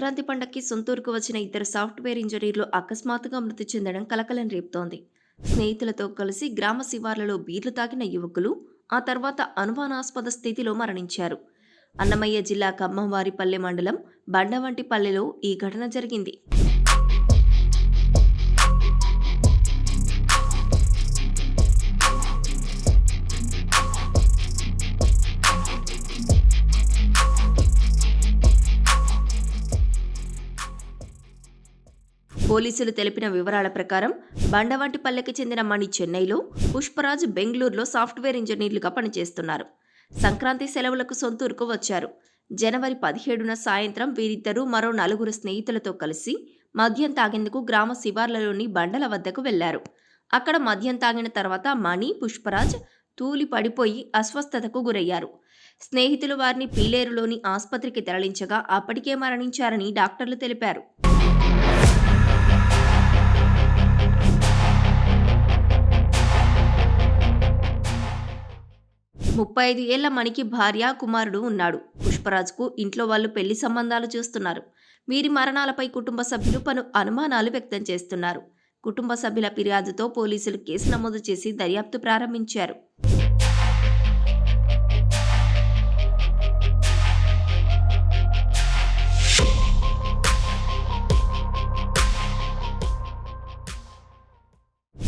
సంక్రాంతి పండగకి సొంతూరుకు వచ్చిన ఇద్దరు సాఫ్ట్వేర్ ఇంజనీర్లు అకస్మాత్తుగా మృతి చెందడం కలకలం రేపుతోంది. స్నేహితులతో కలిసి గ్రామ శివార్లలో బీర్లు తాగిన యువకులు ఆ తర్వాత అనుమానాస్పద స్థితిలో మరణించారు. అన్నమయ్య జిల్లా ఖమ్మంవారిపల్లె మండలం బండవంటిపల్లెలో ఈ ఘటన జరిగింది. పోలీసులు తెలిపిన వివరాల ప్రకారం బండవంటిపల్లెకి చెందిన మణి చెన్నైలో, పుష్పరాజ్ బెంగళూరులో సాఫ్ట్వేర్ ఇంజనీర్లుగా పనిచేస్తున్నారు. సంక్రాంతి సెలవులకు సొంతూరుకు వచ్చారు. జనవరి 17న సాయంత్రం వీరిద్దరూ మరో నలుగురు స్నేహితులతో కలిసి మద్యం తాగేందుకు గ్రామ శివార్లలోని బండల వద్దకు వెళ్లారు. అక్కడ మద్యం తాగిన తర్వాత మణి, పుష్పరాజ్ తూలి పడిపోయి అస్వస్థతకు గురయ్యారు. స్నేహితులు వారిని పీలేరులోని ఆస్పత్రికి తరలించగా అప్పటికే మరణించారని డాక్టర్లు తెలిపారు. 35 ఏళ్ల మణికి భార్య, కుమారుడు ఉన్నాడు. పుష్పరాజ్కు ఇంట్లో వాళ్ళు పెళ్లి సంబంధాలు చూస్తున్నారు. వీరి మరణాలపై కుటుంబ సభ్యులు పలు అనుమానాలు వ్యక్తం చేస్తున్నారు. కుటుంబ సభ్యుల ఫిర్యాదుతో పోలీసులు కేసు నమోదు చేసి దర్యాప్తు ప్రారంభించారు.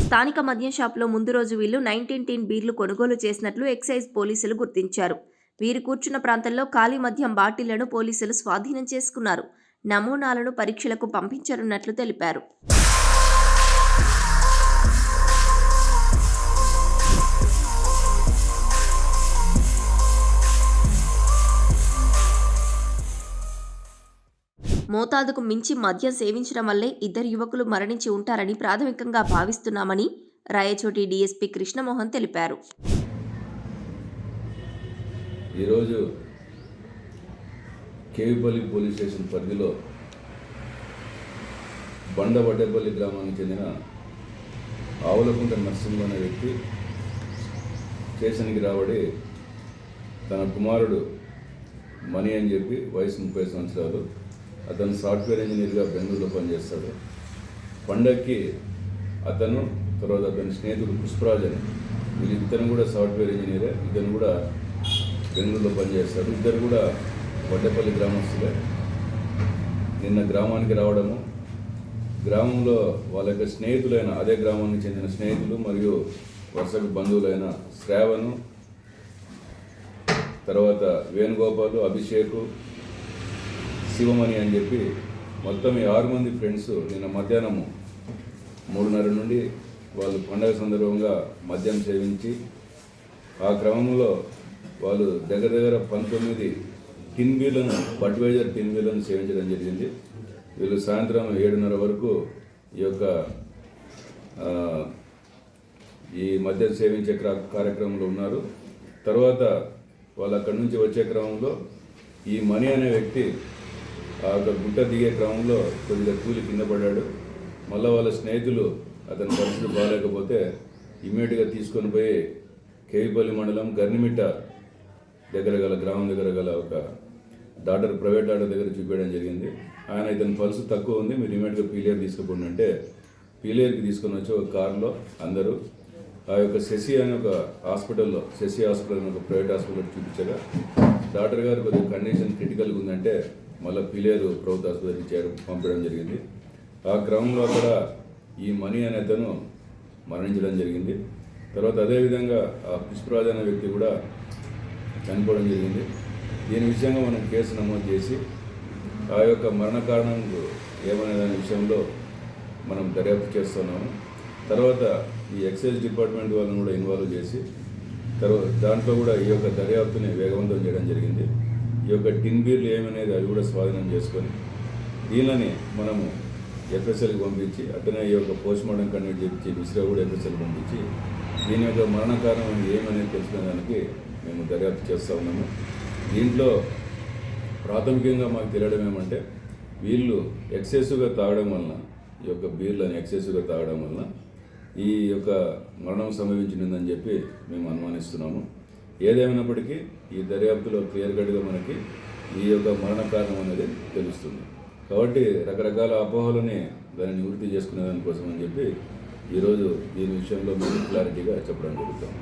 స్థానిక మద్యం షాపులో ముందు రోజు వీళ్లు 19 బీర్లు కొనుగోలు చేసినట్లు ఎక్సైజ్ పోలీసులు గుర్తించారు. వీరు కూర్చున్న ప్రాంతంలో ఖాళీ మద్యం బాటిళ్లను పోలీసులు స్వాధీనం చేసుకున్నారు. నమూనాలను పరీక్షలకు పంపించనున్నట్లు తెలిపారు. మోతాదుకు మించి మద్యం సేవించడం వల్లే ఇద్దరు యువకులు మరణించి ఉంటారని ప్రాథమికంగా భావిస్తున్నామని రాయచోటి డీఎస్పీ కృష్ణమోహన్ తెలిపారు. ఈరోజు కేవిపల్లి పోలీస్ స్టేషన్ పరిధిలో బండవడ్డేపల్లి గ్రామానికి చెందిన ఆవులకుంట నరసింహ అనే వ్యక్తి స్టేషన్కి రాబడి తన కుమారుడు మణి అని చెప్పి వయసు 30 సంవత్సరాలు, అతను సాఫ్ట్వేర్ ఇంజనీర్గా బెంగళూరులో పనిచేస్తాడు. పండగకి అతను తర్వాత అతని స్నేహితుడు పుష్పరాజ్ అని ఇతను కూడా సాఫ్ట్వేర్ ఇంజనీరే, ఇతను కూడా బెంగళూరులో పనిచేస్తాడు. ఇద్దరు కూడా వడ్డేపల్లి గ్రామస్తులే. నిన్న గ్రామానికి రావడము, గ్రామంలో వాళ్ళ యొక్క స్నేహితులైన అదే గ్రామానికి చెందిన స్నేహితులు మరియు వరుసకు బంధువులైన శ్రావణు, తర్వాత వేణుగోపాలు, అభిషేకు, శివమణి అని చెప్పి మొత్తం ఈ 6 మంది ఫ్రెండ్స్ నిన్న మధ్యాహ్నము 3:30 నుండి వాళ్ళు పండగ సందర్భంగా మద్యం సేవించి ఆ క్రమంలో వాళ్ళు దగ్గర 19 టిన్ బీర్లను, బడ్వైజర్ టిన్ బీర్లను సేవించడం జరిగింది. వీళ్ళు సాయంత్రం 7:30 వరకు ఈ మద్యం సేవించే కార్యక్రమంలో ఉన్నారు. తర్వాత వాళ్ళు అక్కడి నుంచి వచ్చే క్రమంలో ఈ మణి అనే వ్యక్తి ఆ గుట్ట దిగే క్రమంలో కొద్దిగా తూలి కింద పడ్డాడు. మళ్ళీ వాళ్ళ స్నేహితులు అతని పరిస్థితి బాగాలేకపోతే ఇమ్మీడియట్గా తీసుకొని పోయి కేవిపల్లి మండలం గర్నిమిట్ట గ్రామం దగ్గర గల ఒక ప్రైవేట్ డాక్టర్ దగ్గర చూపించడం జరిగింది. ఆయన ఇతని పల్సు తక్కువ ఉంది, మీరు ఇమ్మీడియట్గా పీలేరు తీసుకుపోండి అంటే పీలేరుకి తీసుకొని వచ్చి ఒక కారులో అందరూ ఆ యొక్క శశి అనే ఒక హాస్పిటల్లో, శశి హాస్పిటల్ అనే ఒక ప్రైవేట్ హాస్పిటల్ చూపించగా డాక్టర్ గారు కొద్దిగా కండిషన్ క్రిటికల్గా ఉందంటే మళ్ళీ పీలేరు ప్రభుత్వ ఆసుపత్రికి పంపడం జరిగింది. ఆ క్రమంలో అక్కడ ఈ మణి అనే అతను మరణించడం జరిగింది. తర్వాత అదేవిధంగా ఆ పుష్పరాజ్ అనే వ్యక్తి కూడా చనిపోవడం జరిగింది. దీని విషయంగా మనం కేసు నమోదు చేసి ఆ యొక్క మరణ కారణం ఏమనే దాని విషయంలో మనం దర్యాప్తు చేస్తున్నాము. తర్వాత ఈ ఎక్సైజ్ డిపార్ట్మెంట్ వాళ్ళని కూడా ఇన్వాల్వ్ చేసి దాంట్లో కూడా ఈ యొక్క దర్యాప్తుని వేగవంతం చేయడం జరిగింది. ఈ యొక్క టిన్ బీర్లు ఏమనేది అవి కూడా స్వాధీనం చేసుకొని దీనిని మనము ఎఫ్ఎస్ఎల్కి పంపించి అతనే ఈ యొక్క పోస్ట్మార్టం కండక్ట్ చేయించి విసిరా కూడా ఎఫ్ఎస్ఎల్ పంపించి దీని యొక్క మరణ కారణం ఏమనేది తెలుసుకునేదానికి మేము దర్యాప్తు చేస్తూ ఉన్నాము. దీంట్లో ప్రాథమికంగా మాకు తెలియడం ఏమంటే వీళ్ళు ఎక్సెసివ్గా తాగడం వలన, ఈ యొక్క బీర్లను ఎక్సెసివ్గా తాగడం వలన ఈ యొక్క మరణం సంభవించిందని చెప్పి మేము అనుమానిస్తున్నాము. ఏదేమైనప్పటికీ ఈ దర్యాప్తులో క్లియర్ కట్గా మనకి ఈ యొక్క మరణ కారణం అనేది తెలుస్తుంది. కాబట్టి రకరకాల అపోహలని దాన్ని నివృత్తి చేసుకునే దానికోసం అని చెప్పి ఈరోజు దీని విషయంలో మీకు క్లారిటీగా చెప్పడం జరుగుతుంది.